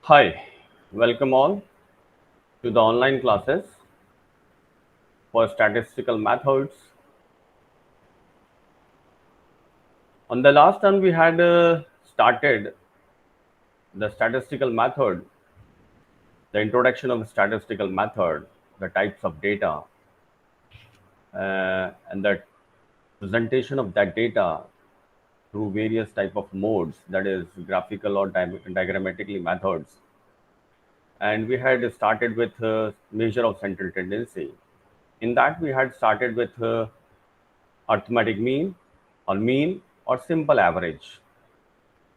Hi, welcome all to the online classes for statistical methods. On the last time, we had started the statistical method, the introduction of the statistical method, the types of data, and the presentation of that data through various type of modes, that is graphical or diagrammatically methods. And we had started with measure of central tendency. In that, we had started with arithmetic mean or simple average.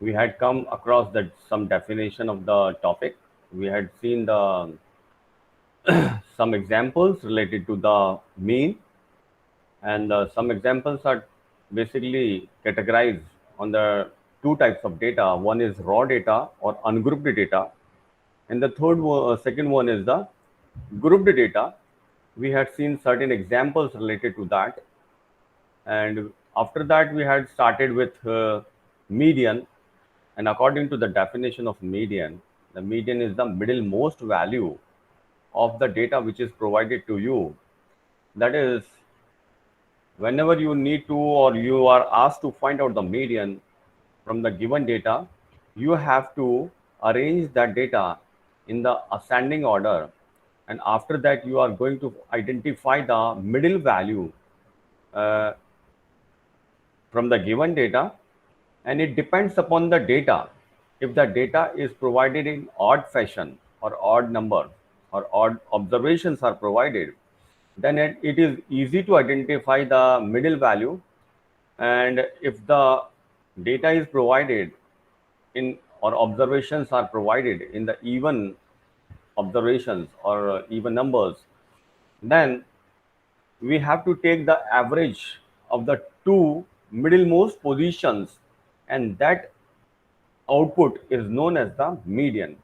We had come across that some definition of the topic. We had seen the some examples related to the mean, and some examples are basically categorized on the two types of data. One is raw data or ungrouped data, and the second one is the grouped data. We had seen certain examples related to that, and after that we had started with median. And according to the definition of median, the median is the middlemost value of the data which is provided to you. That is, whenever you need to or you are asked to find out the median from the given data, you have to arrange that data in the ascending order, and after that you are going to identify the middle value uh, from the given data, and it depends upon the data. If the data is provided in odd fashion or odd number or odd observations are provided, then it is easy to identify the middle value. And if the data is provided in or observations are provided in the even observations or even numbers, then we have to take the average of the two middlemost positions, and that output is known as the median,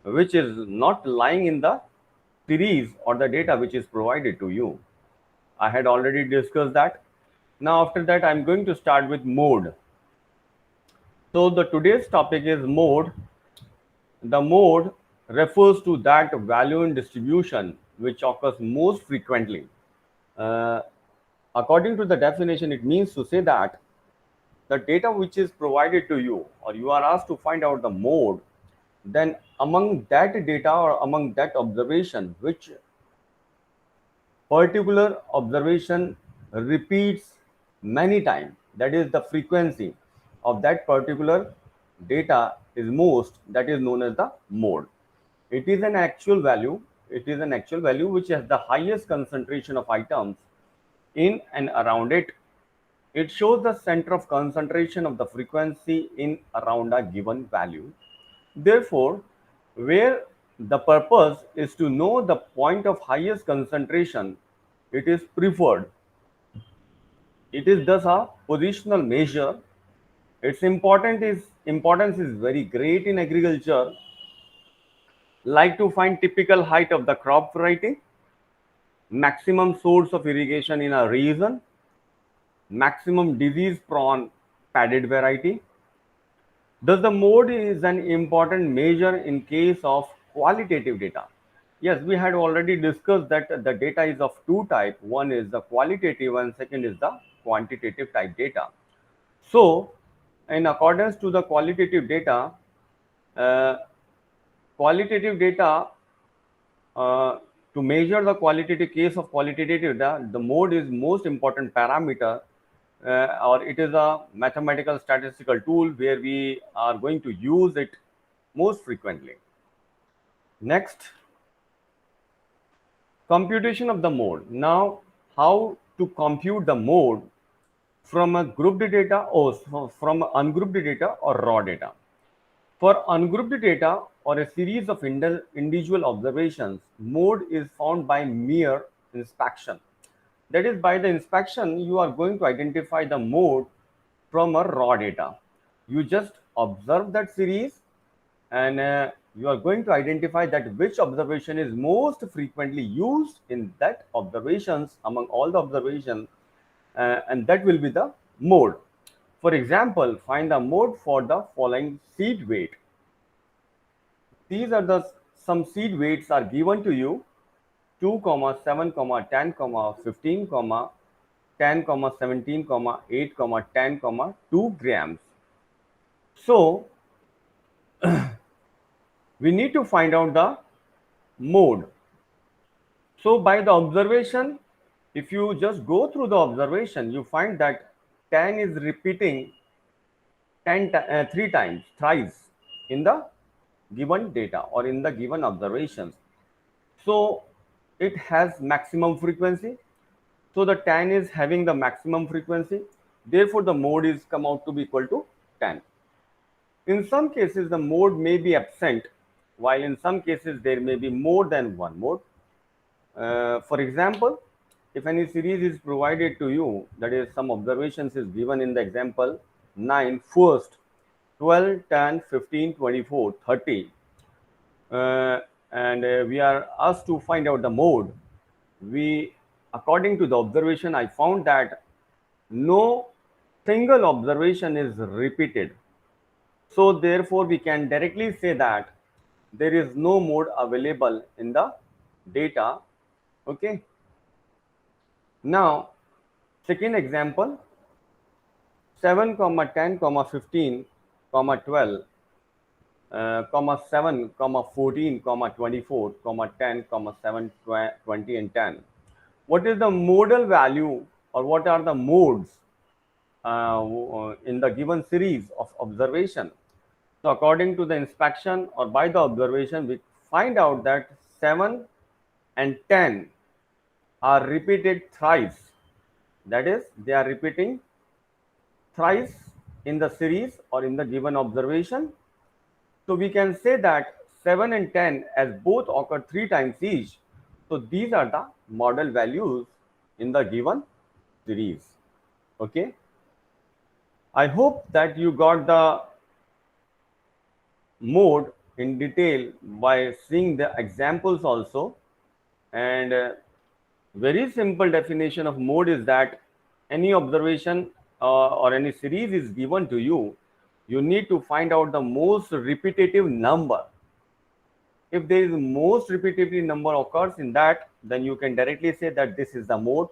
which is not lying in the series or the data which is provided to you. I had already discussed that. Now, after that, I'm going to start with mode. So, the today's topic is mode. The mode refers to that value in distribution which occurs most frequently. Uh, According to the definition, it means to say that the data which is provided to you or you are asked to find out the mode, then among that data or among that observation, which particular observation repeats many times, that is the frequency of that particular data is most, that is known as the mode. It is an actual value, it is an actual value which has the highest concentration of items in and around it. It shows the center of concentration of the frequency in around a given value. Therefore, where the purpose is to know the point of highest concentration, it is preferred. It is thus a positional measure. Its importance is very great in agriculture, like to find typical height of the crop variety, maximum source of irrigation in a region, maximum disease prone padded variety. Thus, the mode is an important measure in case of qualitative data. Yes, we had already discussed that the data is of two type. One is the qualitative and second is the quantitative type data. So, in accordance to the uh, qualitative data, uh, to measure the qualitative case of qualitative data, the mode is most important parameter, or it is a mathematical statistical tool where we are going to use it most frequently. Next, computation of the mode. Now, how to compute the mode from a grouped data or from ungrouped data or raw data. For ungrouped data or a series of individual observations, mode is found by mere inspection. That is, by the inspection, you are going to identify the mode from a raw data. You just observe that series, and you are going to identify that which observation is most frequently used in that observations among all the observations, and that will be the mode. For example, find the mode for the following seed weight. these are the some seed weights are given to you: 2 comma 7 comma 10 comma 15 comma 10 comma 17 comma 8 comma 10 comma 2 grams. So we need to find out the mode. So by the observation, if you just go through the observation, you find that 10 is repeating 3 times, thrice in the given data or in the given observations. So it has maximum frequency. So the 10 is having the maximum frequency. Therefore, the mode is come out to be equal to 10. In some cases, the mode may be absent, while in some cases there may be more than one mode. For example, if any series is provided to you, that is some observations is given in the example 9, first, 12, 10, 15, 24, 30, and we are asked to find out the mode. We, according to the observation, I found that no single observation is repeated. So therefore, we can directly say that there is no mode available in the data. Okay. Now, second example, 7 comma 10 comma 15 comma 12 comma 7 comma 14 comma 24 comma 10 comma 7 20 and 10. What is the modal value, or what are the modes in the given series of observation? So according to the inspection or by the observation, we find out that 7 and 10 are repeated thrice. That is, they are repeating thrice in the series or in the given observation. So we can say that 7 and 10 as both occur 3 times each. So these are the model values in the given series. Okay. I hope that you got the mode in detail by seeing the examples also. And very simple definition of mode is that any observation or any series is given to you, you need to find out the most repetitive number. If there is most repetitive number occurs in that, then you can directly say that this is the mode.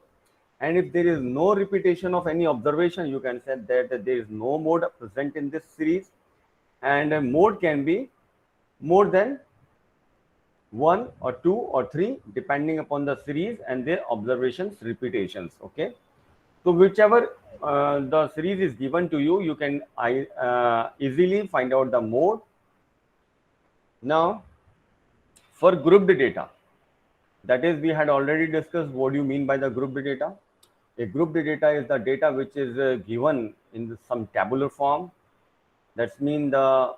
And if there is no repetition of any observation, you can say that there is no mode present in this series. And a mode can be more than 1 or 2 or 3 depending upon the series and their observations repetitions. Okay, so whichever the series is given to you, you can easily find out the mode. Now, for grouped data, that is, we had already discussed what do you mean by the grouped data. A grouped data is the data which is given in some tabular form. That's mean the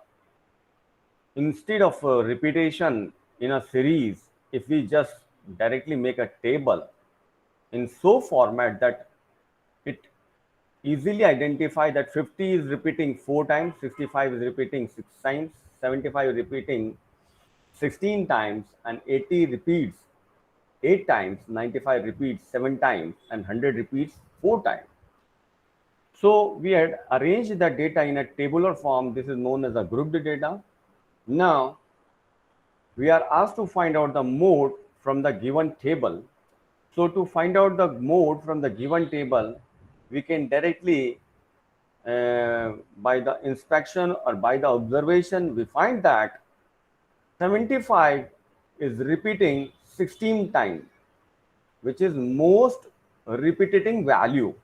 instead of repetition in a series, if we just directly make a table in so format that it easily identify that 50 is repeating 4 times, 65 is repeating 6 times, 75 is repeating 16 times, and 80 repeats 8 times, 95 repeats 7 times, and 100 repeats 4 times. So we had arranged the data in a tabular form. This is known as a grouped data. Now we are asked to find out the mode from the given table. So to find out the mode from the given table, we can directly by the inspection or by the observation, we find that 75 is repeating 16 times, which is most repeating value.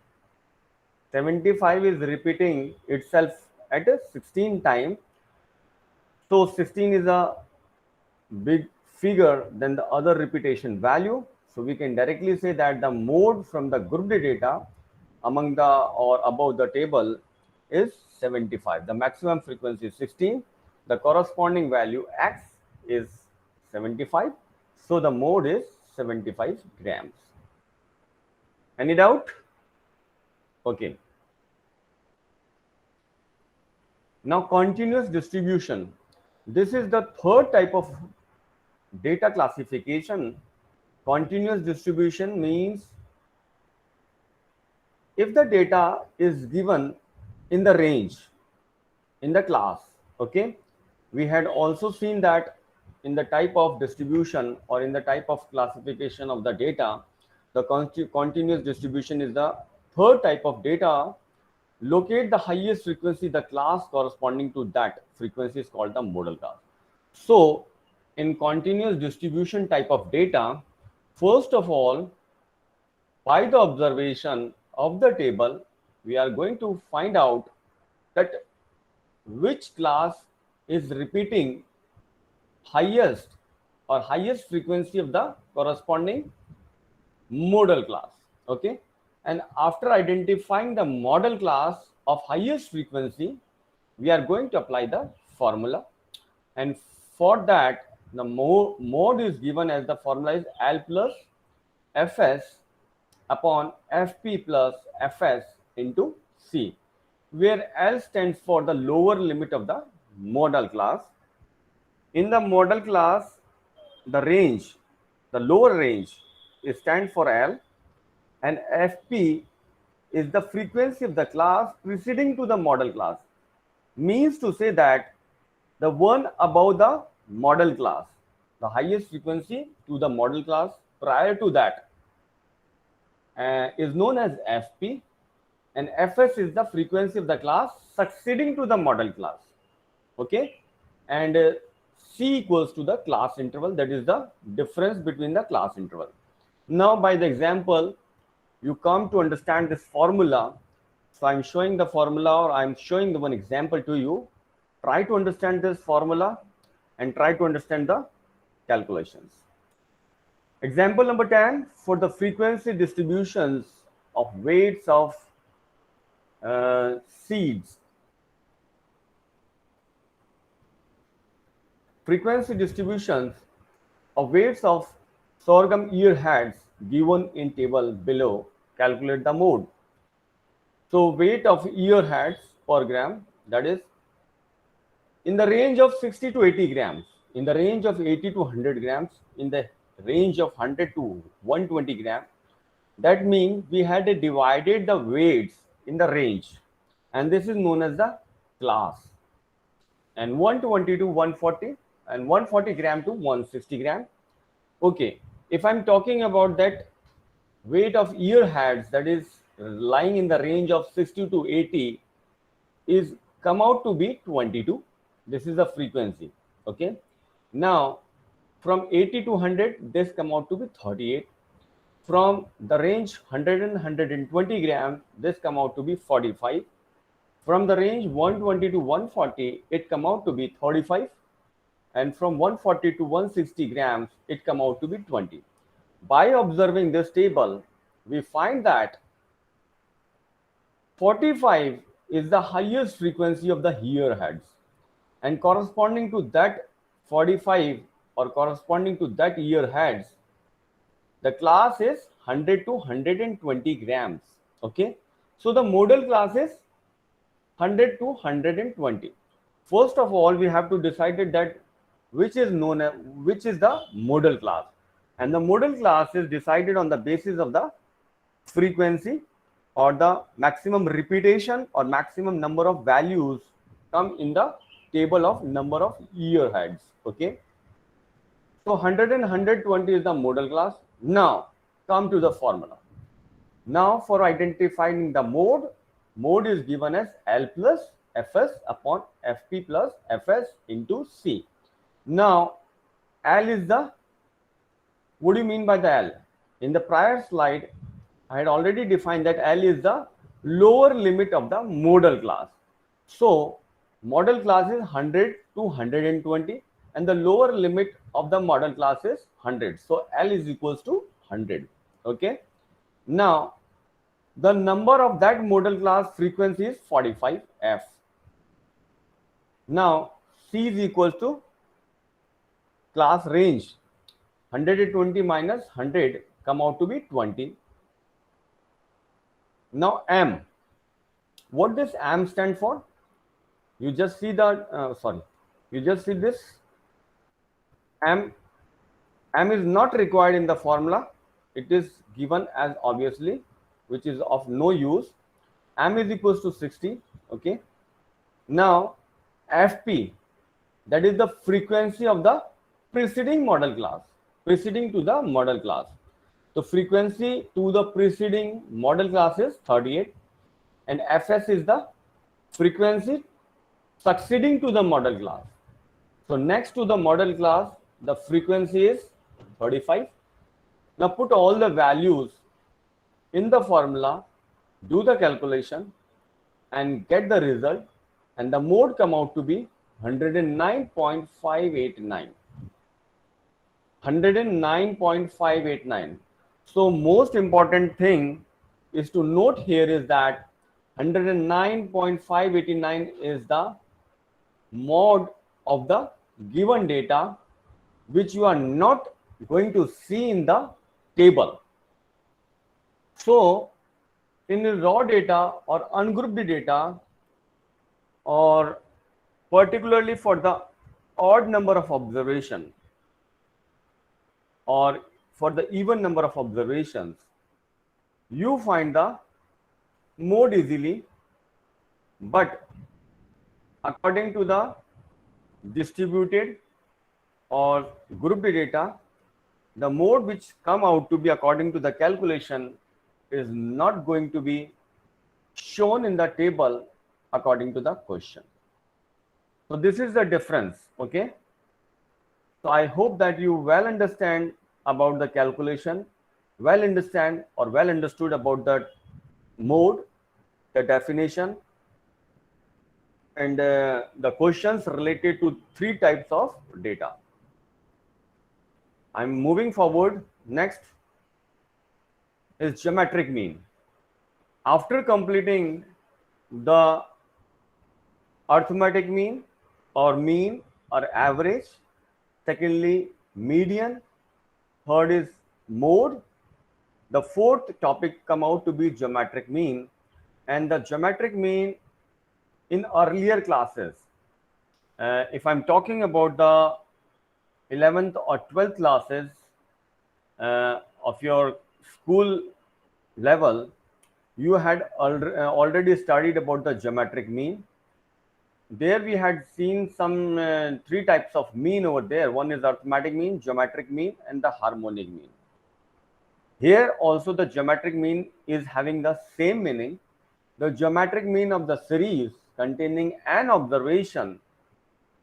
75 is repeating itself at a 16 time. So 16 is a big figure than the other repetition value. So we can directly say that the mode from the grouped data among the or above the table is 75. The maximum frequency is 16. The corresponding value x is 75. So the mode is 75 grams. Any doubt? Okay. Now continuous distribution. This is the third type of data classification. Continuous distribution means if the data is given in the range, in the class, okay, we had also seen that in the type of distribution or in the type of classification of the data, the continuous distribution is the third type of data. Locate the highest frequency, the class corresponding to that frequency is called the modal class. So in continuous distribution type of data, first of all, by the observation of the table, we are going to find out that which class is repeating highest or highest frequency of the corresponding modal class. Okay, and after identifying the modal class of highest frequency, we are going to apply the formula, and for that the mode is given as the formula is L plus Fs upon Fp plus Fs into C, where L stands for the lower limit of the modal class. In the modal class, the range, the lower range is stand for L, and Fp is the frequency of the class preceding to the modal class. Means to say that the one above the modal class, the highest frequency to the modal class prior to that is known as Fp, and Fs is the frequency of the class succeeding to the modal class. Okay, and C equals to the class interval, that is the difference between the class interval. Now by the example, you come to understand this formula. So I'm showing the formula, or I'm showing the one example to you. Try to understand this formula and try to understand the calculations. Example number 10, for the frequency distributions of weights of seeds. Frequency distributions of weights of sorghum ear heads given in table below. Calculate the mode. So weight of ear heads per gram, that is in the range of 60 to 80 grams, in the range of 80 to 100 grams, in the range of 100 to 120 grams. That means we had divided the weights in the range, and this is known as the class. And 120 to 140 and 140 gram to 160 gram. Okay, if I'm talking about that weight of ear heads, that is lying in the range of 60 to 80, is come out to be 22. This is the frequency. Okay, now from 80 to 100, this come out to be 38. From the range 100 and 120 grams, this come out to be 45. From the range 120 to 140, it come out to be 35. And from 140 to 160 grams, it come out to be 20. By observing this table, we find that 45 is the highest frequency of the ear heads, and corresponding to that 45 or corresponding to that ear heads, the class is 100 to 120 grams. Okay, so the modal class is 100 to 120. First of all, we have to decide that which is known as, which is the modal class, and the modal class is decided on the basis of the frequency or the maximum repetition or maximum number of values come in the table of number of ear heads. Okay, so 100 and 120 is the modal class. Now come to the formula. Now for identifying the mode is given as L plus Fs upon Fp plus Fs into C. Now L is the, what do you mean by the L? In the prior slide, I had already defined that L is the lower limit of the modal class. So modal class is 100 to 120, and the lower limit of the modal class is 100. So L is equals to 100. Okay. Now the number of that modal class frequency is 45 F. Now C is equals to class range, 120 minus 100 come out to be 20. Now M, what does M stand for? You just see the you just see this M is not required in the formula. It is given as obviously, which is of no use. M is equals to 60. Okay. Now Fp, that is the frequency of the preceding model class, preceding to the model class. So frequency to the preceding model class is 38, and fs is the frequency succeeding to the model class. So next to the model class, the frequency is 35. Now put all the values in the formula, do the calculation and get the result, and the mode come out to be 109.589. 109.589. So most important thing is to note here is that 109.589 is the mode of the given data, which you are not going to see in the table. So in the raw data or ungrouped data, or particularly for the odd number of observation or for the even number of observations, you find the mode easily, but according to the distributed or grouped data, the mode which come out to be according to the calculation is not going to be shown in the table according to the question. So this is the difference. Okay, so I hope that you well understand about the calculation, well understand or well understood about the mode, the definition, and the questions related to three types of data. I'm moving forward. Next is geometric mean. After completing the arithmetic mean or average, secondly median, third is mode, the fourth topic come out to be geometric mean. And the geometric mean in earlier classes, if I'm talking about the 11th or 12th classes of your school level, you had already studied about the geometric mean. There we had seen some three types of mean over there. One is arithmetic mean, geometric mean, and the harmonic mean. Here also the geometric mean is having the same meaning. The geometric mean of the series containing an observation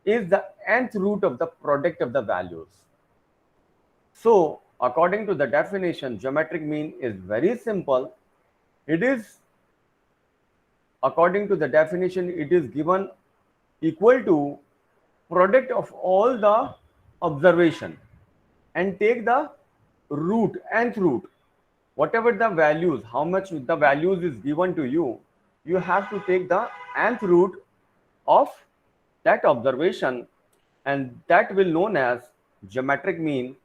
is the nth root of the product of the values. So according to the definition, geometric mean is very simple. It is, according to the definition, it is given equal to product of all the observation and take the root, nth root, whatever the values, how much the values is given to you, you have to take the nth root of that observation, and that will known as geometric mean.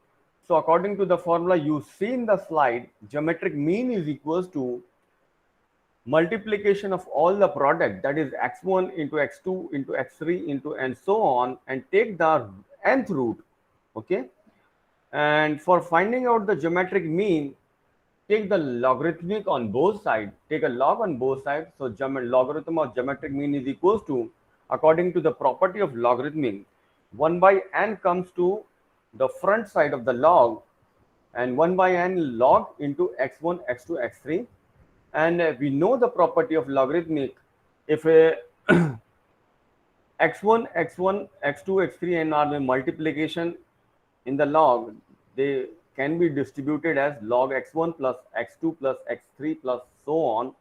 So according to the formula you see in the slide, geometric mean is equals to multiplication of all the product, that is x1 into x2 into x3 into and so on, and take the nth root. Okay, and for finding out the geometric mean, take the logarithmic on both sides, take a log on both sides. So logarithm of geometric mean is equals to, according to the property of logarithmic, 1 by n comes to the front side of the log, and 1 by n log into x1 x2 x3. And we know the property of logarithmic. If x1 x1 x2 x3 and are the multiplication in the log, they can be distributed as log x1 plus x2 plus x3 plus so on.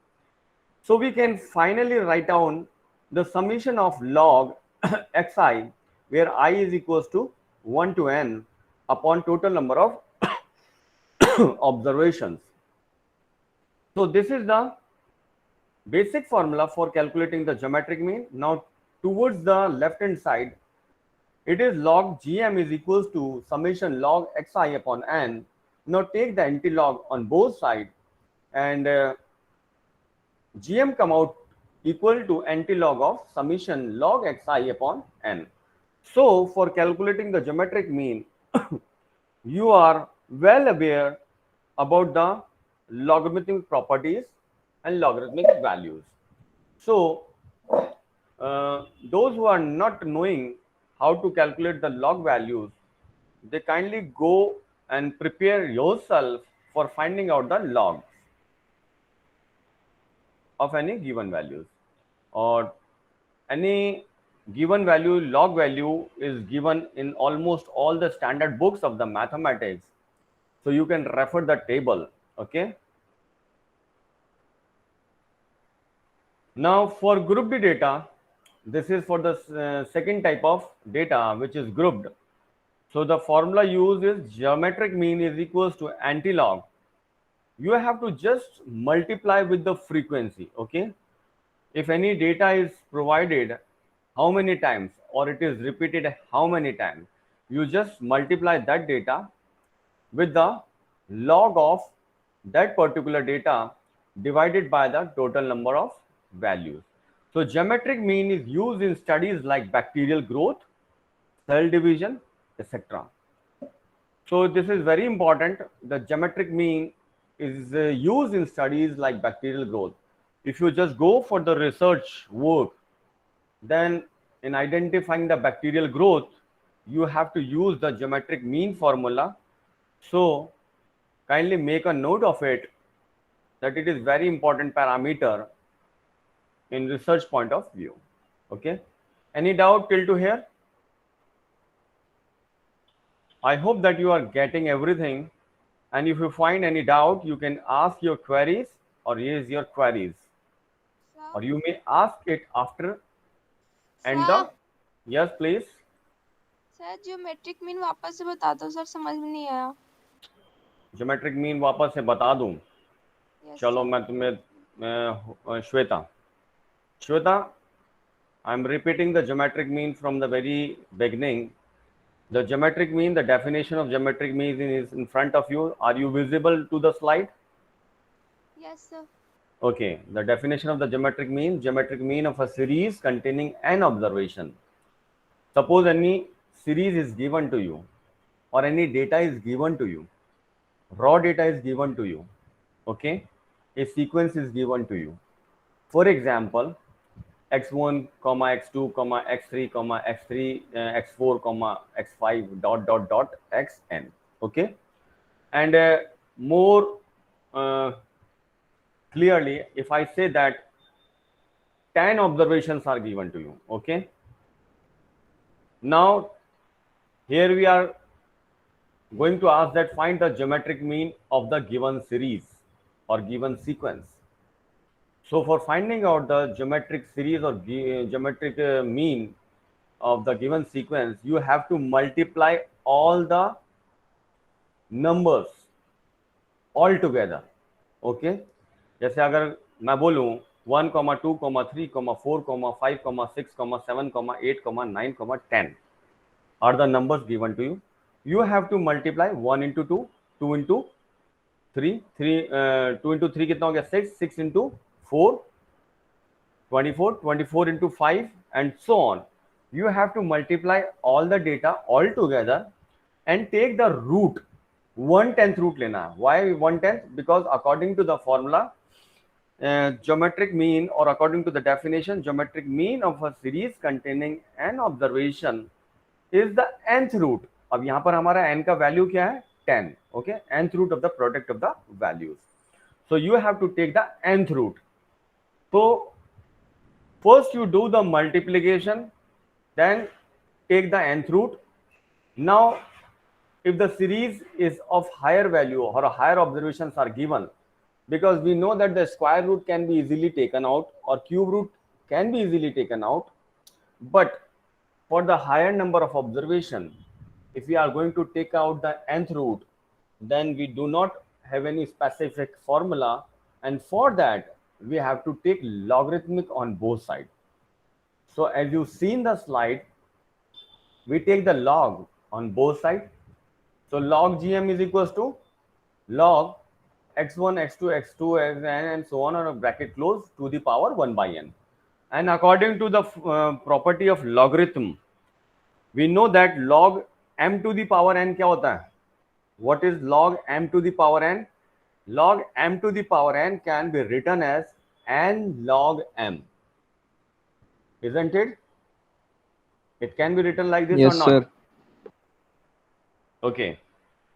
So we can finally write down the summation of log xi, where I is equals to 1 to n upon total number of observations. So this is the basic formula for calculating the geometric mean. Now towards the left hand side, it is log gm is equals to summation log xi upon n. Now take the antilog on both sides, and gm come out equal to antilog of summation log xi upon n. So for calculating the geometric mean, you are well aware about the logarithmic properties and logarithmic values. So those who are not knowing how to calculate the log values, they kindly go and prepare yourself for finding out the logs of any given values, or any given value log value is given in almost all the standard books of the mathematics, so you can refer the table. Okay, now for grouped data, this is for the second type of data, which is grouped. So the formula used is geometric mean is equals to anti-log. You have to just multiply with the frequency. Okay, if any data is provided how many times, or it is repeated how many times, you just multiply that data with the log of that particular data divided by the total number of values. So geometric mean is used in studies like bacterial growth, cell division, etc. So this is very important. The geometric mean is used in studies like bacterial growth. If you just go for the research work, then in identifying the bacterial growth, you have to use the geometric mean formula. So kindly make a note of it, that it is very important parameter in research point of view. Okay, any doubt till to here? I hope that you are getting everything, and if you find any doubt, you can ask your queries or raise your queries, sir or you may ask it after. And sir the yes please. Sir geometric mean वापस से बता दो sir, समझ में नहीं आया। Geometric mean वापस से बता दूं? यस चलो सर। मैं तुम्हें Shweta, Shweta, I'm repeating the geometric mean from the very beginning. The geometric mean, the definition of geometric mean is in front of you. Are you visible to the slide? Yes sir. Okay, the definition of the geometric mean of a series containing n observation. Suppose any series is given to you, or any data is given to you, raw data is given to you. Okay, a sequence is given to you. For example, x1 comma x2 comma x3 comma x3 x4 comma x5 dot dot dot xn. Okay, and more uh, clearly, if I say that 10 observations are given to you. Okay, now here we are going to ask that find the geometric mean of the given series or given sequence. So for finding out the geometric series or geometric mean of the given sequence, you have to multiply all the numbers all together. Okay, जैसे अगर मैं बोलूँ 1, 2, 3, 4, 5, 6, 7, 8, 9, 10 are the numbers given to you. You have to multiply 1 into 2, 2 into 3, 2 into 3 कितना हो गया 6, 6 into 4, 24, 24 into 5, and so on. You have to multiply all the data all together and take the root. 1/10 root lena. Why 1/10? Because according to the formula, geometric mean, or according to the definition, geometric mean of a series containing n observation is the nth root. अब यहाँ पर हमारा n का value क्या है 10. Okay, nth root of the product of the values. So you have to take the nth root. So first you do the multiplication, then take the nth root. Now if the series is of higher value or higher observations are given, because we know that the square root can be easily taken out or cube root can be easily taken out, but for the higher number of observation, if we are going to take out the nth root, then we do not have any specific formula, and for that we have to take logarithmic on both sides. So as you see in the slide, we take the log on both sides. So log gm is equals to log x1, x2, x2, xn, and so on a bracket close to the power 1 by n. And according to the property of logarithm, we know that log m to the power n क्या होता है? What is log m to the power n? Log m to the power n can be written as n log m, isn't it? It can be written like this or Yes, not? sir. Okay.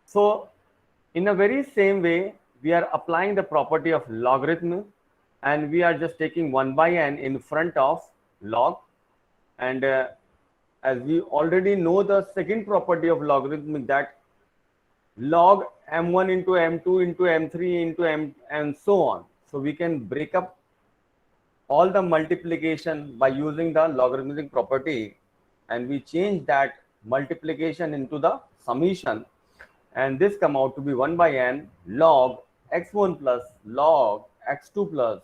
So in a very same way, we are applying the property of logarithm, and we are just taking 1 by n in front of log. And as we already know the second property of logarithm, that log m1 into m2 into m3 into m and so on. So we can break up all the multiplication by using the logarithmic property, and we change that multiplication into the summation, and this come out to be 1 by n log x1 plus log x2 plus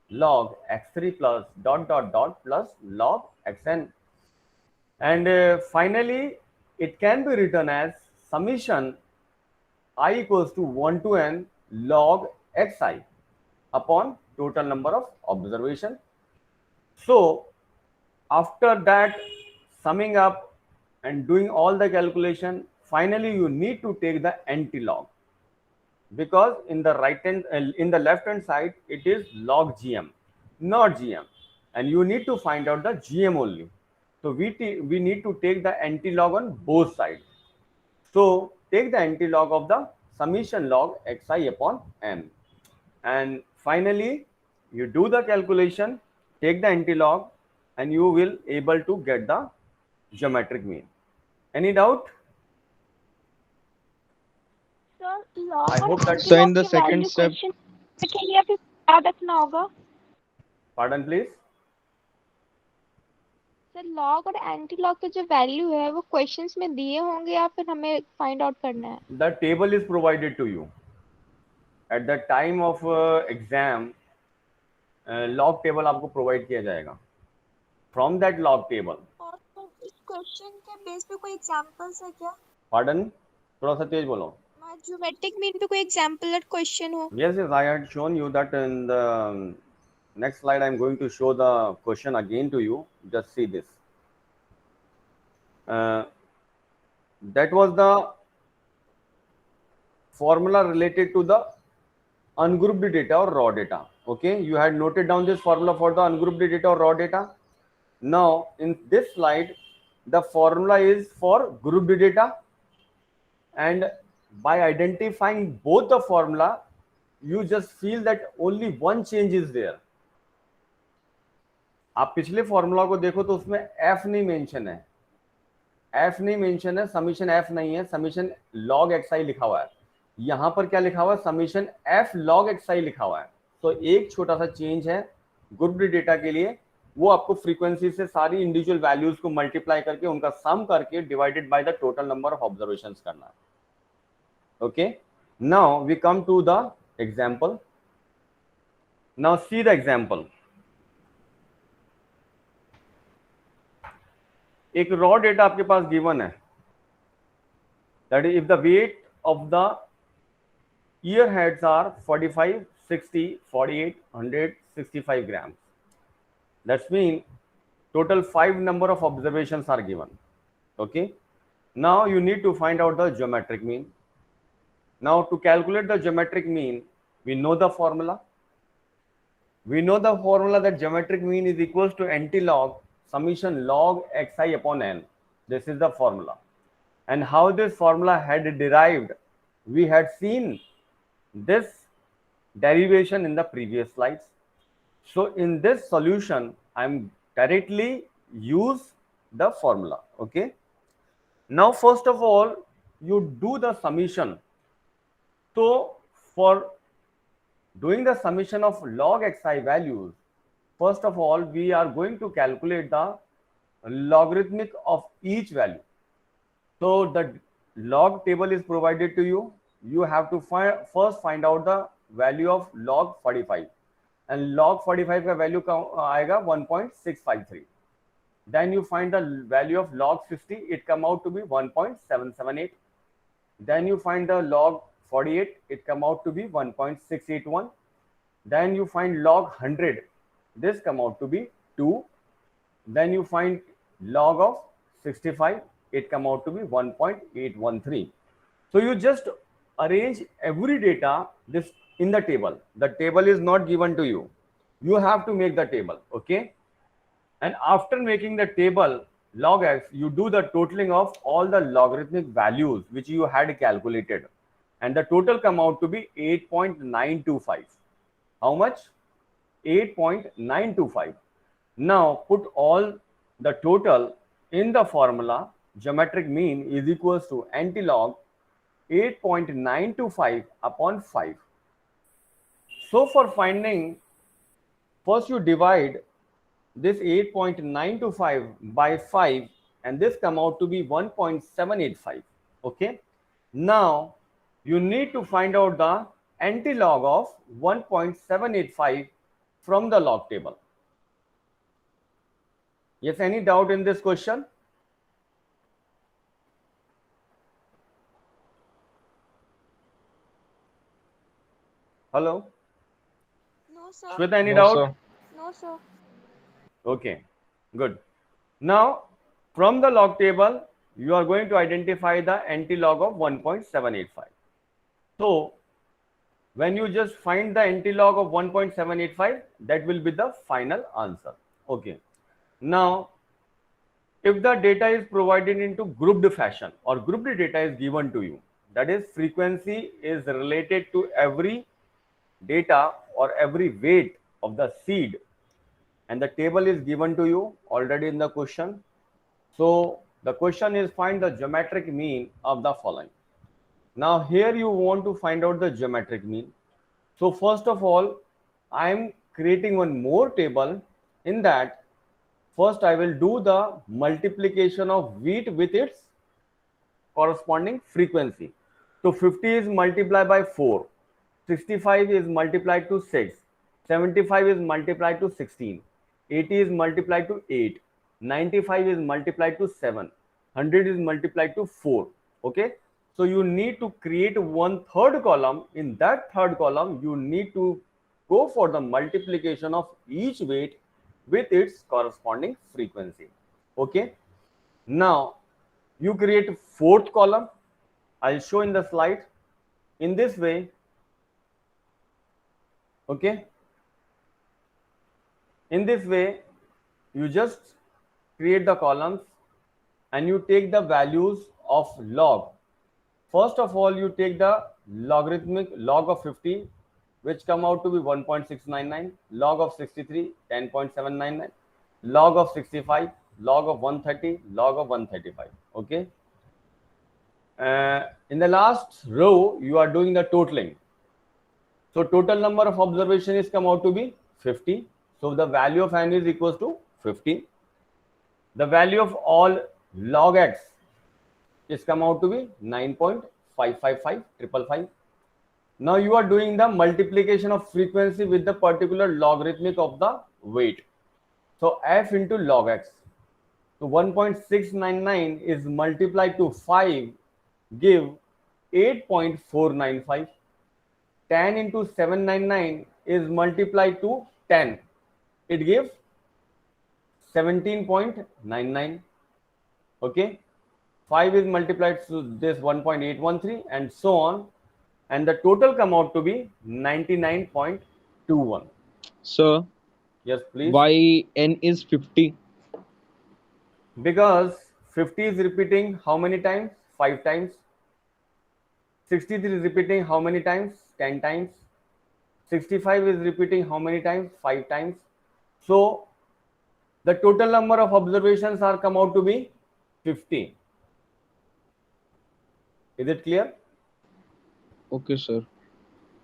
log x3 plus dot dot dot plus log xn. And finally it can be written as summation I equals to 1 to n log xi upon total number of observation. So after that, summing up and doing all the calculation, finally you need to take the anti-log, because in the right hand in the left hand side it is log gm, not gm, and you need to find out the gm only. So we need to take the anti-log on both sides. So take the anti-log of the summation log xi upon m, and finally you do the calculation, take the anti-log, and you will able to get the geometric mean. Any doubt? Sir log I और hope that anti So log in the की second value step, question के लिए फिर याद रखना होगा. pardon please. Sir log और anti log की जो वैल्यू है वो क्वेश्चंस में दिए होंगे या फिर हमें फाइंड आउट करना है. The table is provided to you at the time of exam. Log table आपको provide किया जाएगा. From that log table. और तो इस क्वेश्चन के बेस पे कोई एग्जांपल्स है क्या? Pardon? थोड़ा सा तेज बोलो. ज्योमेट्रिक मीन पे कोई एग्जांपल क्वेश्चन हो. Yes, I had shown you that in the next slide. I'm going to show the question again to you. Just see this. That was the formula related to the ungrouped data or raw data. Okay, you had noted down this formula for the ungrouped data or raw data. Now in this slide, the formula is for grouped data, and by identifying both the formula, you just feel that only one change is there. आप पिछले formula को देखो तो उसमें f नहीं mention है, f नहीं mention है, समीशन f नहीं है, समीशन log xi लिखा हुआ है. यहां पर क्या लिखा हुआ है? समीशन f log xi लिखा हुआ है. तो एक छोटा सा चेंज है ग्रुप्ड डेटा के लिए, वो आपको फ्रीक्वेंसी से सारी इंडिविजुअल वैल्यूज को मल्टीप्लाई करके उनका सम करके divided by the total number of observations करना है. Okay, now we come to the example. Now see the example. एक रॉ डेटा आपके पास गिवन है, that is if the weight of the year heads are 45, 60, 48, 100, 65 grams. That's mean total 5 number of observations are given. Okay, now you need to find out the geometric mean. Now to calculate the geometric mean, we know the formula. We know the formula that geometric mean is equals to anti-log summation log xi upon n. This is the formula. And how this formula had derived, we had seen this derivation in the previous slides. So in this solution, I'm directly use the formula. Okay, now first of all you do the summation. So for doing the summation of log xi values, first of all we are going to calculate the logarithmic of each value. So the log table is provided to you. You have to first find out the value of log 45, and log 45 का value का आएगा 1.653. Then you find the value of log 50, it come out to be 1.778. Then you find the log 48, it come out to be 1.681. Then you find log 100, this come out to be 2. Then you find log of 65, it come out to be 1.813. So you just arrange every data this in the table. The table is not given to you. You have to make the table. Okay, and after making the table, log x, you do the totaling of all the logarithmic values which you had calculated, and the total come out to be 8.925. How much? 8.925. Now put all the total in the formula. Geometric mean is equals to antilog 8.925 upon 5. So for finding, first you divide this 8.925 by 5, and this come out to be 1.785. Okay. Now you need to find out the antilog of 1.785 from the log table. Yes, any doubt in this question? Hello? No, sir. Shweta, any No, doubt? sir. No, sir. Okay, good. Now, from the log table, you are going to identify the antilog of 1.785. So, when you just find the antilog of 1.785, that will be the final answer. Okay. Now, if the data is provided into grouped fashion or grouped data is given to you, that is frequency is related to every data or every weight of the seed, and the table is given to you already in the question. So the question is find the geometric mean of the following. Now here you want to find out the geometric mean. So first of all, I am creating one more table. In that, first I will do the multiplication of weight with its corresponding frequency. So 50 is multiplied by 4, 65 is multiplied to 6, 75 is multiplied to 16, 80 is multiplied to 8, 95 is multiplied to 7, 100 is multiplied to 4. Okay. So you need to create one third column. In that third column, you need to go for the multiplication of each weight with its corresponding frequency. Okay. Now you create fourth column. I'll show in the slide. In this way, okay, in this way you just create the columns and you take the values of log. First of all, you take the logarithmic log of 50, which come out to be 1.699, log of 63 10.799, log of 65, log of 130, log of 135. Okay. In the last row, you are doing the totaling. So total number of observation is come out to be 50. So the value of n is equals to 50. The value of all log x is come out to be 9.555. Now you are doing the multiplication of frequency with the particular logarithmic of the weight. So f into log x. So 1.699 is multiplied to 5, give 8.495. 10 into 799 is multiplied to 10. It gives 17.99. Okay. 5 is multiplied to this 1.813 and so on. And the total come out to be 99.21. Sir, Yes, please. why n is 50? Because 50 is repeating how many times? 5 times. 63 is repeating how many times? 10 times. 65 is repeating how many times? 5 times. So the total number of observations are come out to be 50. Is it clear? Okay, sir.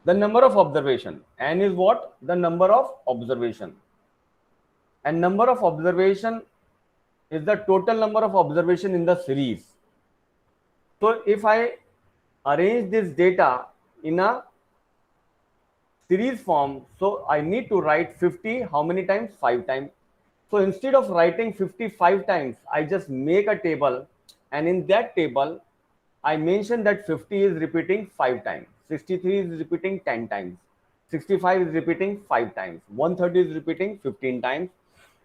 The number of observation. N is what? The number of observation. And number of observation is the total number of observation in the series. So if I arrange this data in a series form, so I need to write 50 how many times? 5 times. So instead of writing 55 times, I just make a table, and in that table I mention that 50 is repeating 5 times, 63 is repeating 10 times, 65 is repeating 5 times, 130 is repeating 15 times,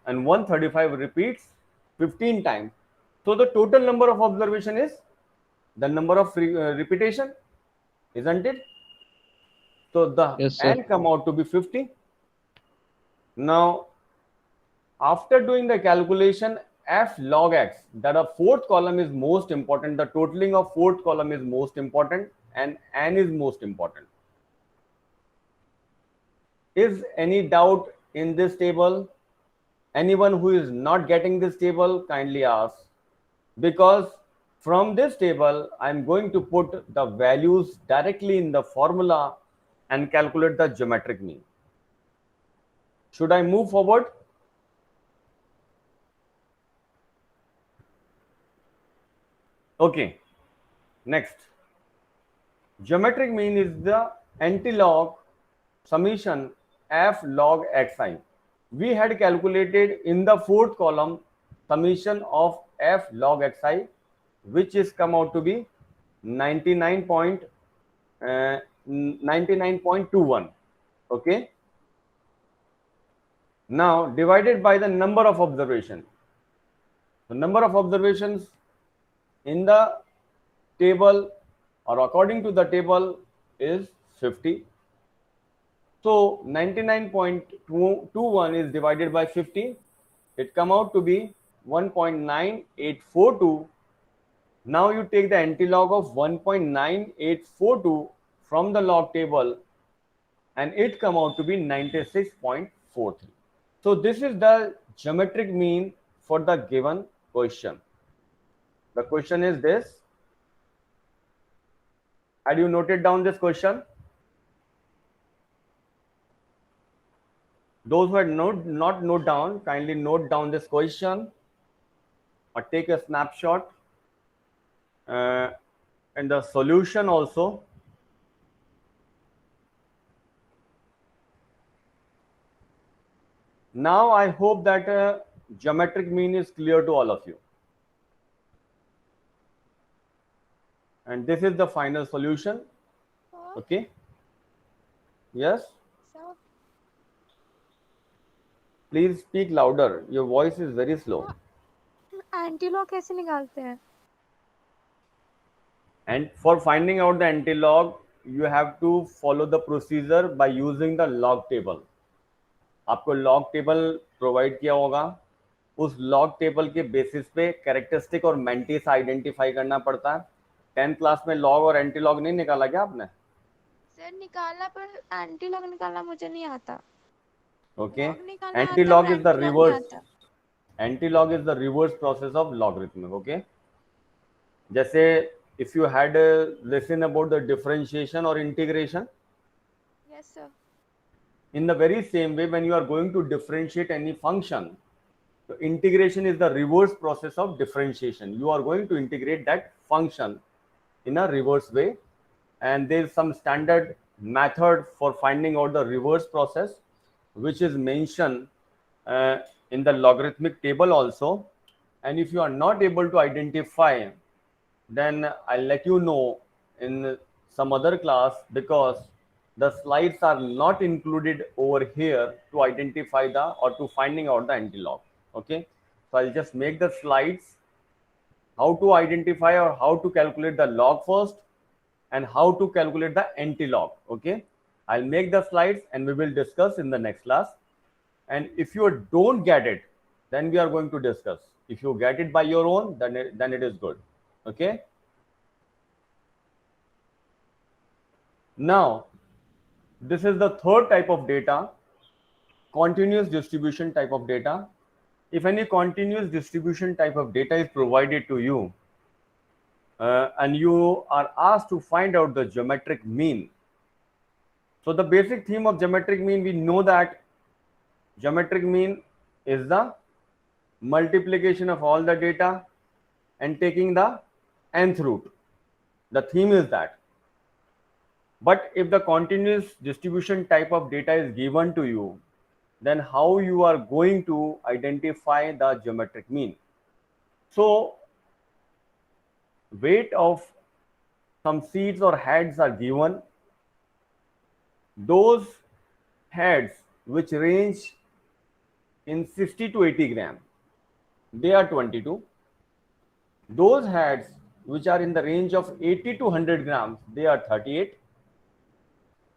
and 135 repeats 15 times. So the total number of observation is the number of repetition, isn't it? So the Yes, sir. n come out to be 50. Now after doing the calculation, f log x, that the fourth column is most important, the totaling of fourth column is most important, and n is most important. Is any doubt in this table? Anyone who is not getting this table, kindly ask, because from this table I'm going to put the values directly in the formula and calculate the geometric mean. Should I move forward? Okay, next. Geometric mean is the antilog summation f log xi. We had calculated in the fourth column summation of f log xi, which is come out to be 99.21. Okay. Now divided by the number of observations. The number of observations in the table or according to the table is 50. So 99.21 is divided by 50. It come out to be 1.9842. Now you take the antilog of 1.9842 from the log table and it come out to be 96.43. So this is the geometric mean for the given question. The question is this. Had you noted down this question? Those who had not note down, kindly note down this question or take a snapshot and the solution also. Now I hope that geometric mean is clear to all of you. And this is the final solution. Okay. Yes. Sir, Please speak louder. Your voice is very slow. Antilog कैसे निकालते हैं? And for finding out the antilog, you have to follow the procedure by using the log table. आपको log table provide किया होगा. उस log table के basis पे characteristic और mantis identify करना पड़ता है. 10th क्लास में log और antilog नहीं निकाला क्या आपने? सर निकाला पर एंटीलॉग निकालना मुझे नहीं आता. Okay. Log निकालना आता Antilog पर is the antilog नहीं reverse. आता. Antilog is the reverse process of logarithmic. Okay. जैसे if you had listened about the differentiation or integration, Yes sir. in the very same way, when you are going to differentiate any function, the integration is the reverse process of differentiation. You are going to integrate that function in a reverse way, and there is some standard method for finding out the reverse process, which is mentioned in the logarithmic table also. And if you are not able to identify, then I'll let you know in some other class, because the slides are not included over here to identify the or to finding out the antilog. Okay, so I'll just make the slides how to identify or how to calculate the log first and how to calculate the antilog. Okay, I'll make the slides and we will discuss in the next class. And if you don't get it, then we are going to discuss. If you get it by your own, then it is good. Okay. Now, this is the third type of data, continuous distribution type of data. If any continuous distribution type of data is provided to you and you are asked to find out the geometric mean. So the basic theme of geometric mean, we know that geometric mean is the multiplication of all the data and taking the nth root. The theme is that. But if the continuous distribution type of data is given to you, then how you are going to identify the geometric mean? So weight of some seeds or heads are given. Those heads which range in 60 to 80 grams, they are 22. Those heads which are in the range of 80 to 100 grams, they are 38.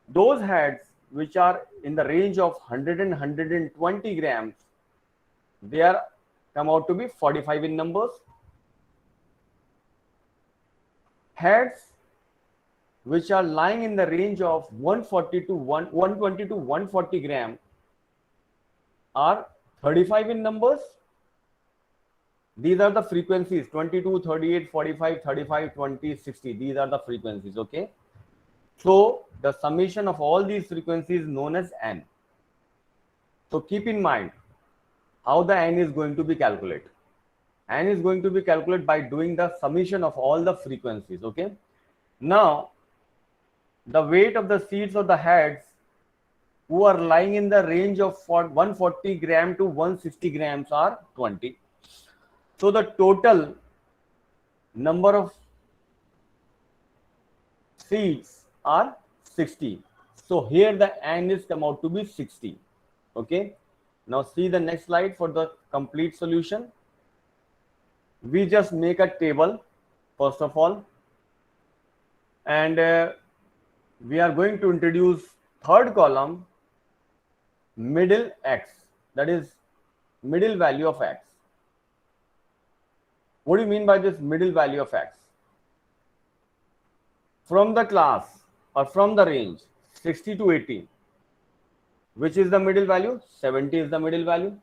Those heads which are in the range of 100 and 120 grams, they are come out to be 45 in numbers. Heads which are lying in the range of 120 to 140 gram are 35 in numbers. These are the frequencies: 22, 38, 45, 35, 20, 60. These are the frequencies. Okay. So the summation of all these frequencies is known as n. So keep in mind how the n is going to be calculated. N is going to be calculated by doing the summation of all the frequencies. Okay. Now the weight of the seeds of the heads who are lying in the range of 140 gram to 160 grams are 20. So the total number of seeds are 60. So here the n is come out to be 60. Okay. Now see the next slide for the complete solution. We just make a table first of all, and we are going to introduce third column, middle x, that is middle value of x. What do you mean by this middle value of x? From the class or from the range 60 to 80, which is the middle value? 70 is the middle value.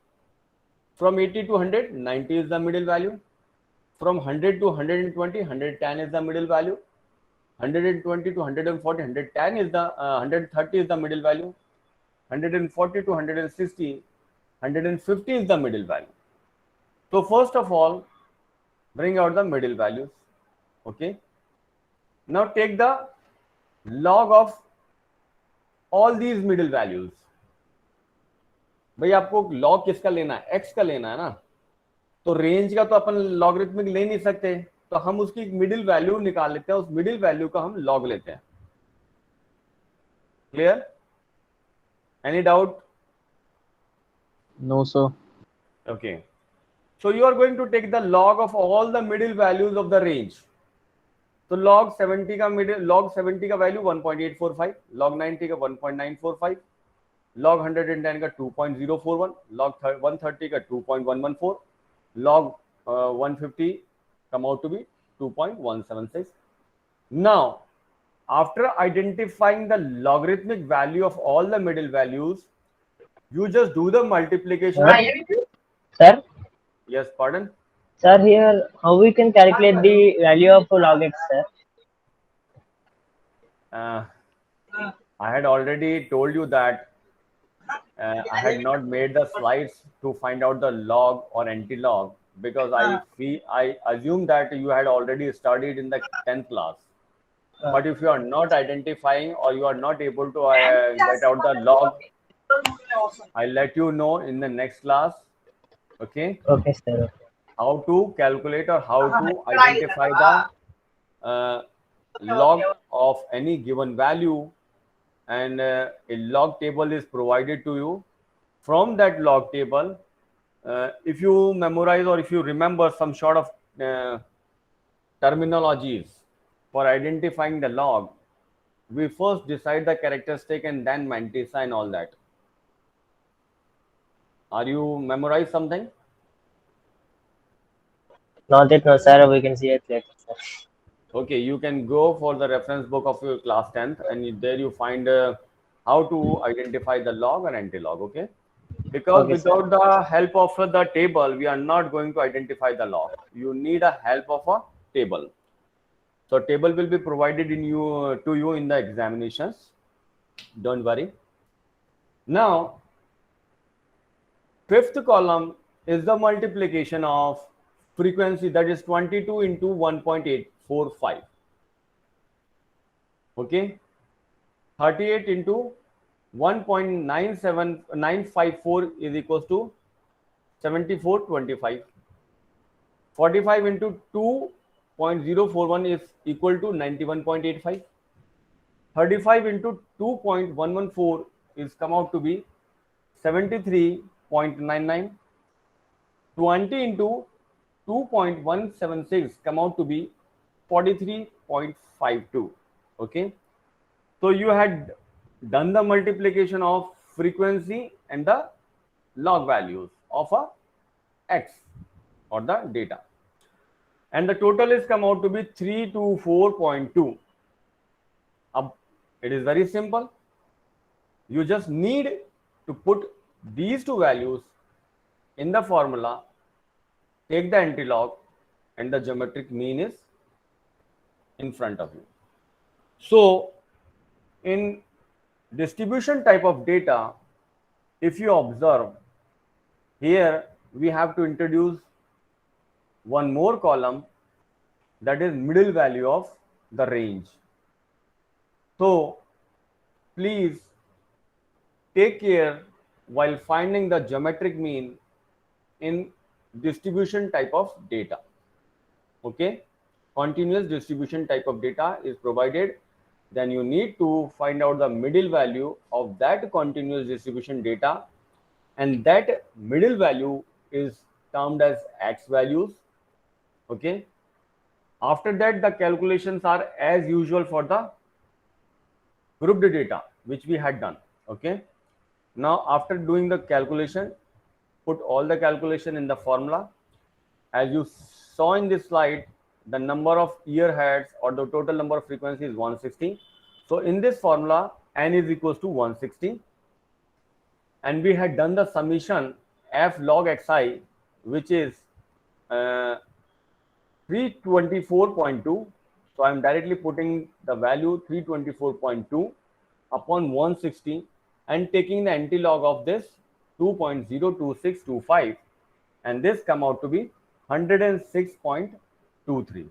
From 80 to 100, 90 is the middle value. From 100 to 120, 110 is the middle value. 120 to 140, 110 is the 130 is the middle value. 140 to 160, 150 is the middle value. So first of all, bring out the middle values. Okay. Now take the log of all these middle values. भाई आपको log किसका लेना है? x का लेना है ना. तो रेंज का तो अपन लॉगरिथमिक ले नहीं सकते, तो हम उसकी मिडिल वैल्यू निकाल लेते हैं. उस मिडिल वैल्यू का हम लॉग लेते हैं. Clear? Any doubt? No, sir. Okay. So you are going to take the log of all the middle values of the range. तो log 70 का मिडिल, log 70 का वैल्यू 1.845, log 90 का 1.945, log 110 का 2.041, log 130 का 2.114, log 150 come out to be 2.176. Now, after identifying the logarithmic value of all the middle values, you just do the multiplication. Sir, Yes, pardon? sir, here how we can calculate the value of log x, sir? I had already told you that I had not made the slides to find out the log or anti-log because I assume that you had already studied in the 10th class. But if you are not identifying or you are not able to get out the log, I'll let you know in the next class. Okay. Okay, sir. How to calculate or how to identify the log of any given value, and a log table is provided to you. From that log table, if you memorize or if you remember some sort of terminologies for identifying the log, we first decide the characteristic and then mantissa and all that. Are you memorize something? Not yet, no, sir. We can see it later, sir. Okay, you can go for the reference book of your class 10th and there you find how to identify the log and anti-log. Okay, because Okay, sir. without the help of the table, we are not going to identify the log. You need a help of a table. So table will be provided to you in the examinations. Don't worry. Now, fifth column is the multiplication of frequency, that is 22 into 1.845. Okay. 38 into 1.97954 is equals to 7425. 45 into 2.041 is equal to 91.85. 35 into 2.114 is come out to be 73.99. 20 into 2.176 come out to be 43.52. Okay. So you had done the multiplication of frequency and the log values of a x. or the data, and the total is come out to be 324.2. It is very simple. You just need to put these two values in the formula, take the antilog, and the geometric mean is in front of you. So in distribution type of data, if you observe here, we have to introduce one more column, that is middle value of the range. So please take care while finding the geometric mean in distribution type of data. Okay, continuous distribution type of data is provided, then you need to find out the middle value of that continuous distribution data, and that middle value is termed as x values. Okay, after that the calculations are as usual for the grouped data which we had done. Okay, now after doing the calculation, put all the calculation in the formula. As you saw in this slide, the number of ear heads or the total number of frequency is 160. So in this formula, n is equals to 160, and we had done the summation f log xi, which is 324.2. So I am directly putting the value 324.2 upon 160 and taking the antilog of this 2.02625, and this come out to be 106.23.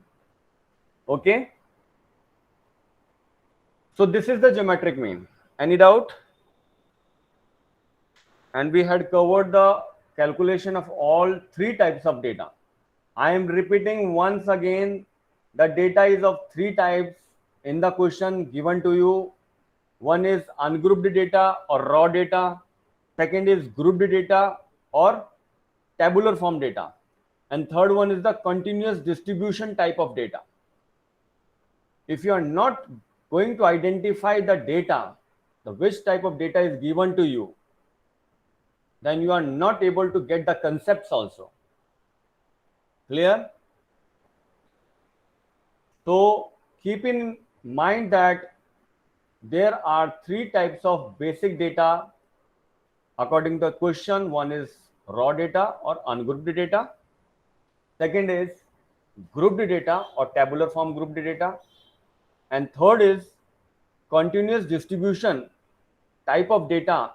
Okay, so this is the geometric mean. Any doubt? And we had covered the calculation of all three types of data. I am repeating once again, the data is of three types in the question given to you. One is ungrouped data or raw data, second is grouped data or tabular form data, and third one is the continuous distribution type of data. If you are not going to identify the data, which type of data is given to you, then you are not able to get the concepts also. Clear? So keep in mind that there are three types of basic data according to the question. One is raw data or ungrouped data. Second is grouped data or tabular form grouped data. And third is continuous distribution type of data.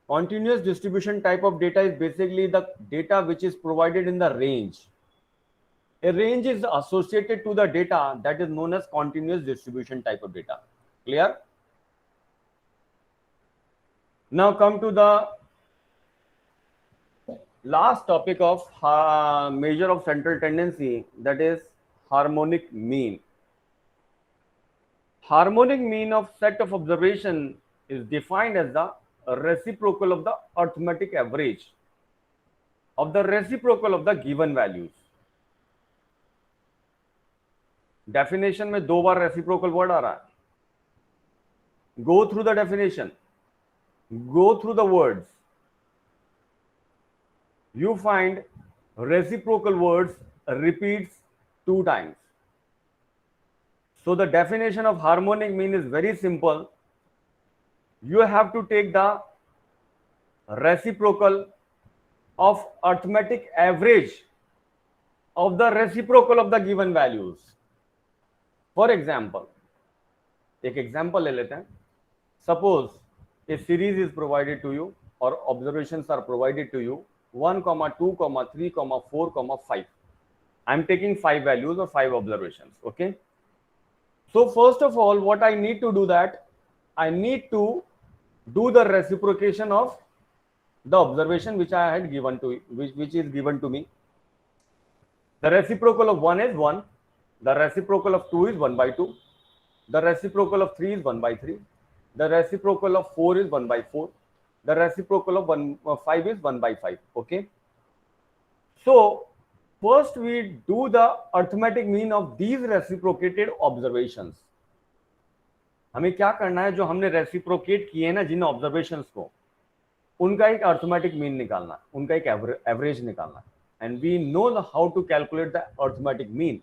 Continuous distribution type of data is basically the data which is provided in the range. A range is associated to the data that is known as continuous distribution type of data. Clear? Now come to the last topic of measure of central tendency, that is harmonic mean. Harmonic mean of set of observation is defined as the reciprocal of the arithmetic average of the reciprocal of the given values. Definition में दो बार reciprocal word आ रहा है. Go through the definition. Go through the words. You find reciprocal words repeats 2 times. So the definition of harmonic mean is very simple. You have to take the reciprocal of arithmetic average of the reciprocal of the given values. For example, एक example ले लेते हैं. Suppose a series is provided to you or observations are provided to you 1, 2, 3, 4, 5. I am taking 5 values or 5 observations. Okay. So first of all, what I need to do that I need to do the reciprocation of the observation which I had given to which is given to me. The reciprocal of 1 is 1. The reciprocal of 2 is 1 by 2. The reciprocal of 3 is 1 by 3. The reciprocal of 4 is 1 by 4. The reciprocal of 5 is 1 by 5. Okay. So first we do the arithmetic mean of these reciprocated observations. हमें क्या करना है, जो हमने reciprocate किए ना जिन observations को, उनका एक अर्थमेटिक मीन निकालना, उनका एक एवरेज निकालना. and we know how to calculate the arithmetic mean.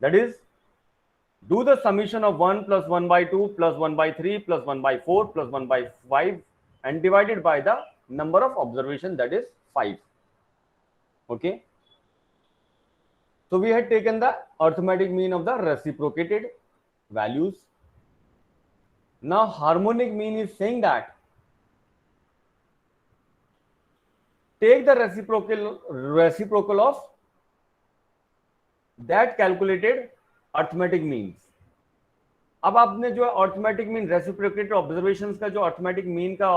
That is, do the summation of 1 plus 1 by 2 plus 1 by 3 plus 1 by 4 plus 1 by 5 and divided by the number of observations, that is 5. Okay. So we had taken the arithmetic mean of the reciprocated values. Now harmonic mean is saying that take the reciprocal of that calculated arithmetic means. अब आपने जो arithmetic mean reciprocated observations का जो arithmetic mean का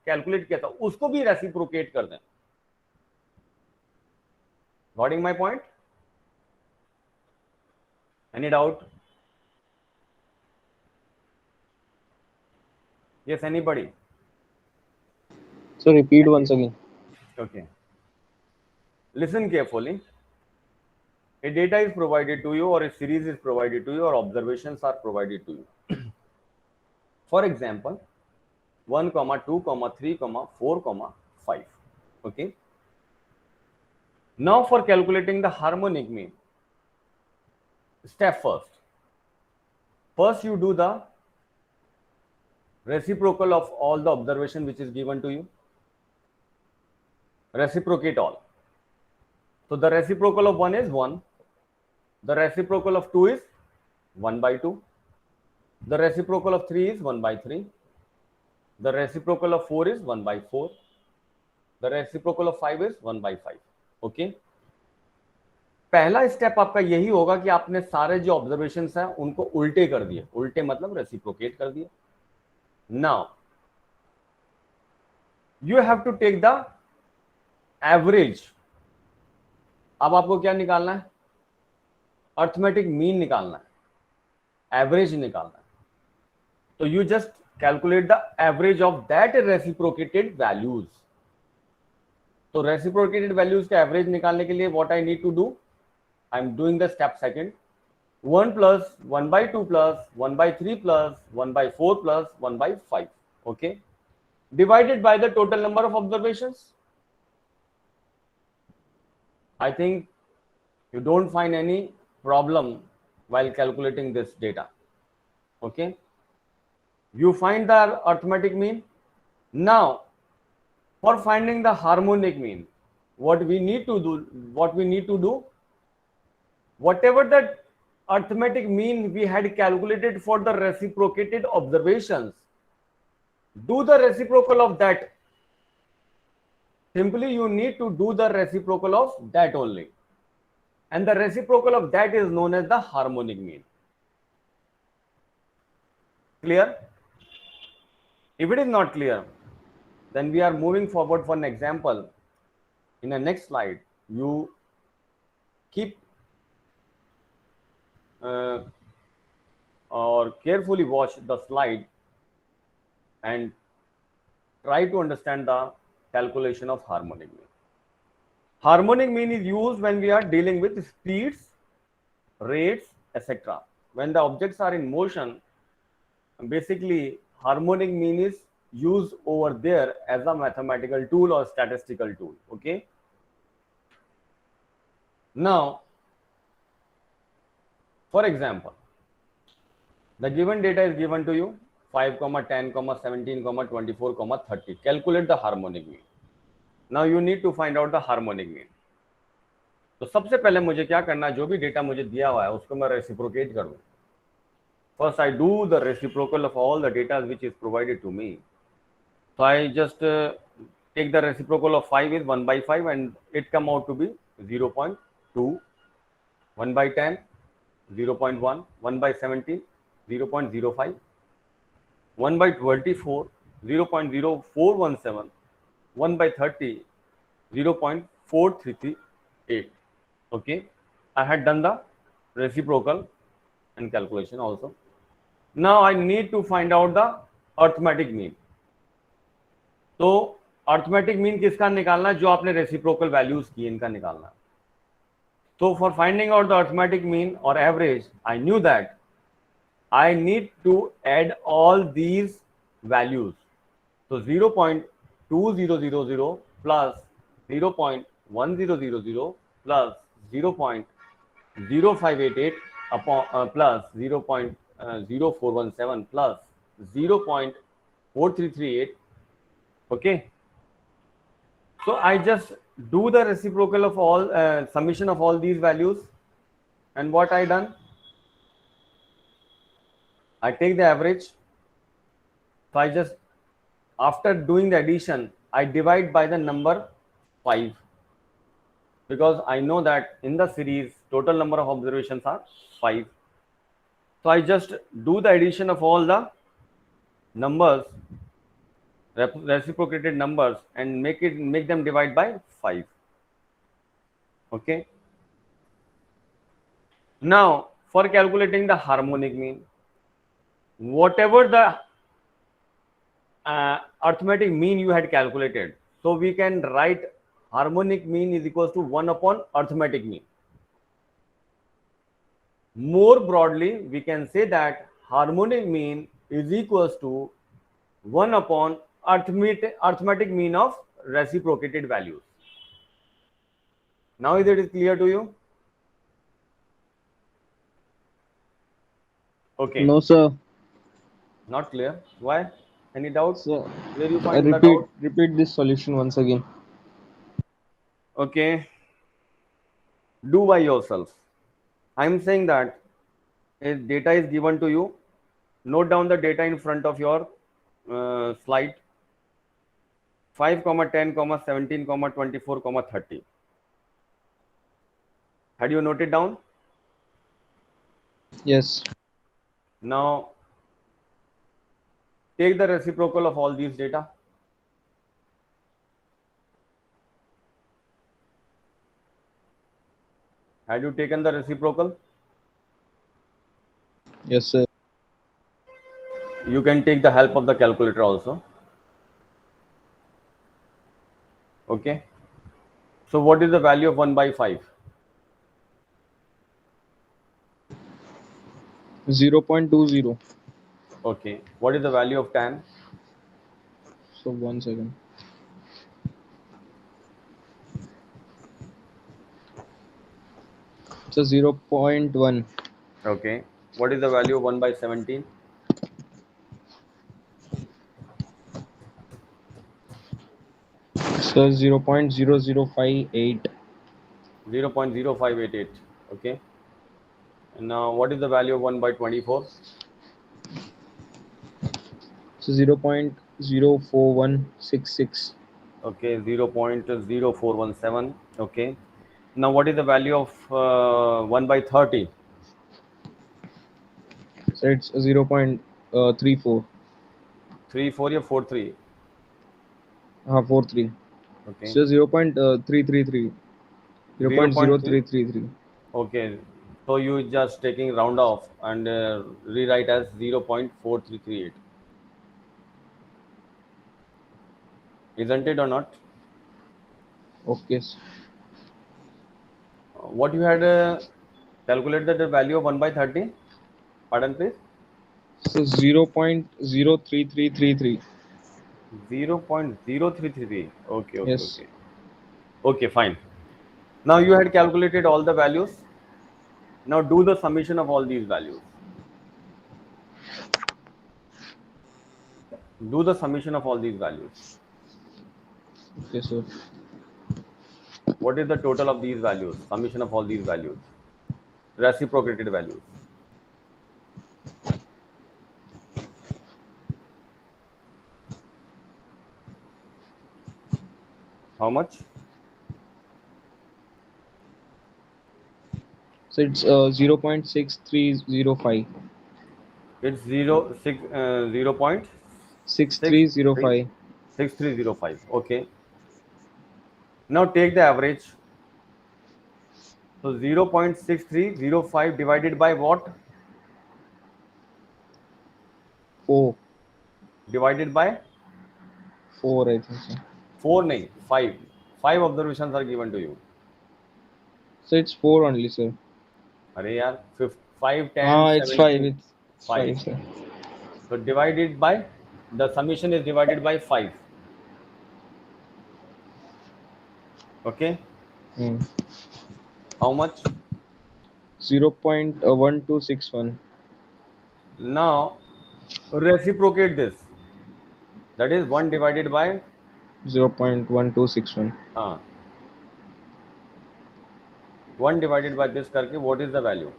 calculate किया था उसको भी reciprocate कर दें. Getting my point? Any doubt? Yes, anybody? So repeat once again. Okay. Listen carefully. A data is provided to you, or a series is provided to you, or observations are provided to you. For example, 1, 2, 3, 4, 5. Okay. Now for calculating the harmonic mean, step first. First you do the reciprocal of all the observation which is given to you. Reciprocate all. So the reciprocal of 1 is 1. The reciprocal of 2 is 1 by 2. The reciprocal of 3 is 1 by 3. The reciprocal of 4 is 1 by 4. The reciprocal of 5 is 1 by 5. Okay पहला step आपका यही होगा कि आपने सारे जो observations हैं उनको उल्टे कर दिए. उल्टे मतलब रेसिप्रोकेट कर दिए. Now you have to take the average. अब आपको क्या निकालना है? अर्थमेटिक मीन निकालना है, एवरेज निकालना है. तो you just calculate the average of that reciprocated values. तो रेसिप्रोकेटेड वैल्यूज का एवरेज निकालने के लिए what I need to do, I am doing the step second. 1 plus 1 by 2 plus 1 by 3 plus 1 by 4 plus 1 by 5. Okay, divided by the total number of observations. I think you don't find any problem while calculating this data. Okay, you find the arithmetic mean. Now for finding the harmonic mean, what we need to do, whatever the arithmetic mean we had calculated for the reciprocated observations, do the reciprocal of that. Simply you need to do the reciprocal of that only, and the reciprocal of that is known as the harmonic mean. Clear? If it is not clear, then we are moving forward for an example. In the next slide, you keep or carefully watch the slide and try to understand the calculation of harmonic mean. Harmonic mean is used when we are dealing with speeds, rates, etc. When the objects are in motion, basically harmonic mean is used over there as a mathematical tool or statistical tool. Okay. Now, for example, the given data is given to you 5, 10, 17, 24, 30. Calculate the harmonic mean. Now you need to find out the harmonic mean. तो सबसे पहले मुझे क्या करना है, जो भी data मुझे दिया हुआ है उसको मैं रेसिप्रोकेट करूँ. First I do the reciprocal of all the data which is provided to me. So I just take the reciprocal of 5 is 1 by 5 and it come out to be 0.2, 1 by 10, 0.1, 1 by 17, 0.05, 1 by 24, 0.0417, 1 by 30, 0.4338. Okay, I had done the reciprocal and calculation also. Now I need to find out the arithmetic mean. तो arithmetic mean किसका निकालना है? जो आपने reciprocal values की इनका निकालना है. So for finding out the arithmetic mean or average, I knew that I need to add all these values. So 0.2000 plus 1000 plus 0.0588 upon plus 0.0417 plus 0.4338. Okay, so I just do the reciprocal of all summation of all these values, and what I done, I take the average. So I just, after doing the addition, I divide by the number 5, because I know that in the series total number of observations are 5. So I just do the addition of all the numbers, reciprocated numbers, and make them divide by 5. Okay. Now for calculating the harmonic mean, whatever the arithmetic mean you had calculated, so we can write harmonic mean is equals to 1 upon arithmetic mean. More broadly, we can say that harmonic mean is equals to 1 upon arithmetic mean of reciprocated values. Now is it clear to you? Okay. No, sir. Not clear. Why? Any doubts? Sir, Where you find the doubt? repeat this solution once again. Okay. Do by yourself. I'm saying that if data is given to you, note down the data in front of your slide. 5, 10, 17, 24, 30. Had you noted down? Yes. Now take the reciprocal of all these data. Had you taken the reciprocal? Yes, sir. You can take the help of the calculator also. Okay. So what is the value of 1 by 5? 0.20. Okay. What is the value of tan? So 1 second. So 0.1. Okay. What is the value of 1 by 17? So 0.0058. 0.0588. Okay. And now what is the value of 1 by 24? So 0.04166. Okay. 0.0417. Okay. Now what is the value of 1 by 30? So it's 0.34. 3, 4 or 4, 3? 43. Okay. So 0.333. 0.0333. Okay. So you just taking round off and rewrite as 0.4338. Isn't it or not? Okay. sir. What you had calculated the value of 1 by 30? Pardon, please? So 0.03333. 0.0333. Okay, okay, Yes. okay. Okay, fine. Now you had calculated all the values. Now do the summation of all these values. Do the summation of all these values. Okay, sir. What is the total of these values? Summation of all these values. Reciprocated values. How much? So it's 0.6305. It's 0.6305. 6305. Okay. Now take the average. So 0.6305 divided by what? 4. Divided by 4, I think so. 4, nahi, 5. 5 observations are given to you. So it's 4 only, sir. Arey yaar, 5, 10, It's 5. 17, It's 5. 5, sir. So divided by, the summation is divided by 5. Okay. How much? 0.1261. Now reciprocate this. That is 1 divided by 0.1261. 1 divided by this करके what is the value?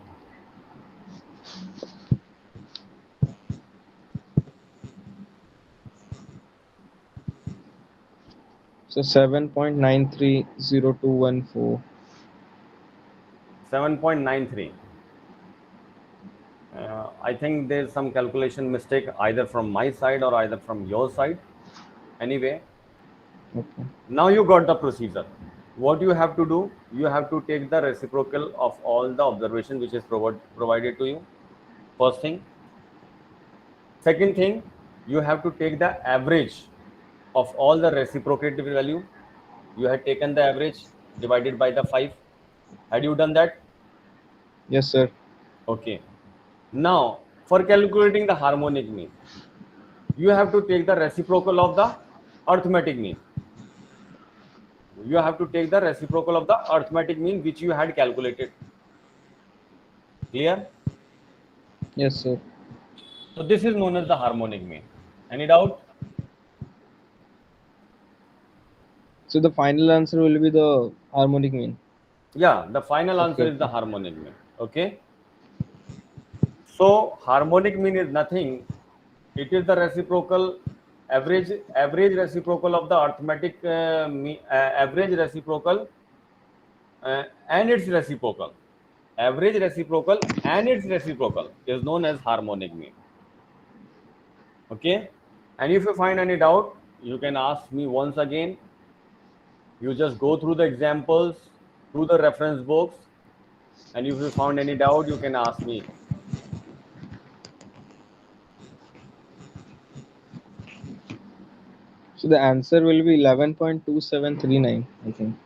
So 7.930214. 7.93. I think there's some calculation mistake either from my side or either from your side. Anyway, Okay. now you got the procedure. What you have to do, you have to take the reciprocal of all the observation which is provided to you. First thing. Second thing, you have to take the average of all the reciprocative value. You had taken the average divided by the 5. Had you done that? Yes, sir. Okay. Now, for calculating the harmonic mean, you have to take the reciprocal of the arithmetic mean. You have to take the reciprocal of the arithmetic mean which you had calculated. Clear? Yes, sir. So this is known as the harmonic mean. Any doubt? So the final answer will be the harmonic mean. Yeah, the final answer Okay. is the harmonic mean. Okay. So harmonic mean is nothing. It is the reciprocal average reciprocal of the arithmetic average reciprocal and its reciprocal. Average reciprocal and its reciprocal is known as harmonic mean. Okay. And if you find any doubt, you can ask me once again. You just go through the examples, through the reference books, and if you found any doubt, you can ask me. So the answer will be 11.2739, I think.